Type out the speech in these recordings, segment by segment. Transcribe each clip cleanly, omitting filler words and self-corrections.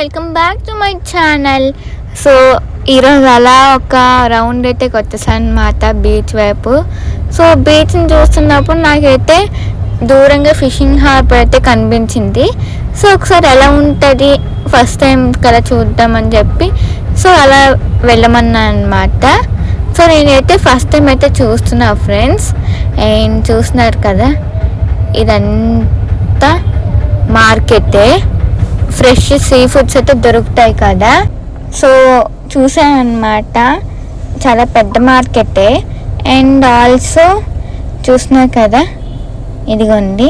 Welcome back to my channel. So ఈరోజు అలా ఒక రౌండ్ అయితే వచ్చేసాను అన్నమాట బీచ్ వైపు. సో బీచ్ని చూస్తున్నప్పుడు నాకైతే దూరంగా ఫిషింగ్ హార్బర్ అయితే కనిపించింది. సో ఒకసారి ఎలా ఉంటుంది, ఫస్ట్ టైం కదా చూద్దామని చెప్పి సో అలా వెళ్ళమన్నా అనమాట. సో నేనైతే ఫస్ట్ టైం అయితే చూస్తున్నా ఫ్రెండ్స్. అండ్ చూస్తున్నారు కదా, ఇదంతా మార్కెటే, ఫ్రెష్ సీ ఫుడ్స్ అయితే దొరుకుతాయి కదా. సో చూసాను అనమాట, చాలా పెద్ద మార్కెటే. అండ్ ఆల్సో చూస్తున్నారు కదా, ఇదిగోండి.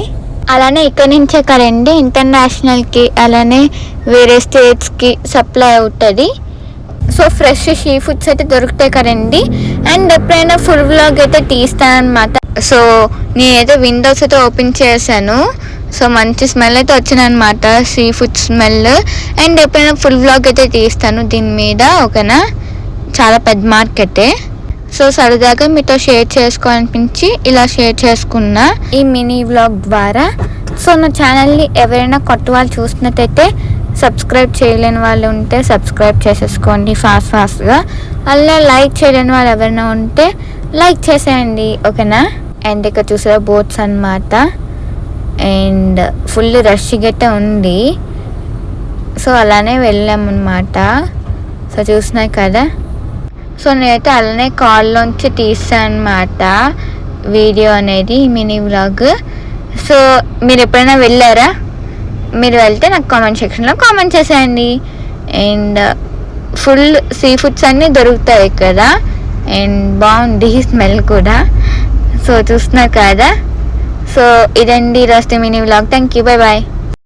అలానే ఇక్కడ నుంచే కదండి ఇంటర్నేషనల్కి అలానే వేరే స్టేట్స్కి సప్లై అవుతుంది. సో ఫ్రెష్ సీ ఫుడ్స్ అయితే దొరుకుతాయి కదండి. అండ్ ఎప్పుడైనా ఫుల్ వ్లాగ్ అయితే తీస్తాను అనమాట. సో నేనైతే విండోస్ అయితే ఓపెన్ చేశాను. సో మంచి స్మెల్ అయితే వచ్చిందనమాట, సీ ఫుడ్ స్మెల్. అండ్ ఎప్పుడైనా ఫుల్ వ్లాగ్ అయితే తీస్తాను దీని మీద, ఓకేనా. చాలా పెద్ద మార్కెటే. సో సరదాగా మీతో షేర్ చేసుకోవాలనిపించి ఇలా షేర్ చేసుకున్నా ఈ మినీ వ్లాగ్ ద్వారా. సో నా ఛానల్ని ఎవరైనా కొత్త వాళ్ళు చూసినట్టయితే సబ్స్క్రైబ్ చేయలేని వాళ్ళు ఉంటే సబ్స్క్రైబ్ చేసేసుకోండి ఫాస్ట్గా. అలా లైక్ చేయలేని వాళ్ళు ఎవరైనా ఉంటే లైక్ చేసేయండి, ఓకేనా. అండ్ ఇక్కడ చూసారా బోట్స్ అన్నమాట. అండ్ ఫుల్ రష్గా అయితే ఉంది. సో అలానే వెళ్ళామన్నమాట. సో చూసినాయి కదా. సో నేనైతే అలానే కాల్లోంచి తీసాను అనమాట వీడియో అనేది, మినీ వ్లాగ్. సో మీరు ఎప్పుడైనా వెళ్ళారా? మీరు వెళ్తే నాకు కామెంట్ సెక్షన్లో కామెంట్ చేసేయండి. అండ్ ఫుల్ సీ ఫుడ్స్ అన్నీ దొరుకుతాయి కదా. అండ్ బాగుంది స్మెల్ కూడా. సో చూస్తున్నారు కదా. సో ఇదండి ఈరోజు mini vlog. Thank you, bye bye.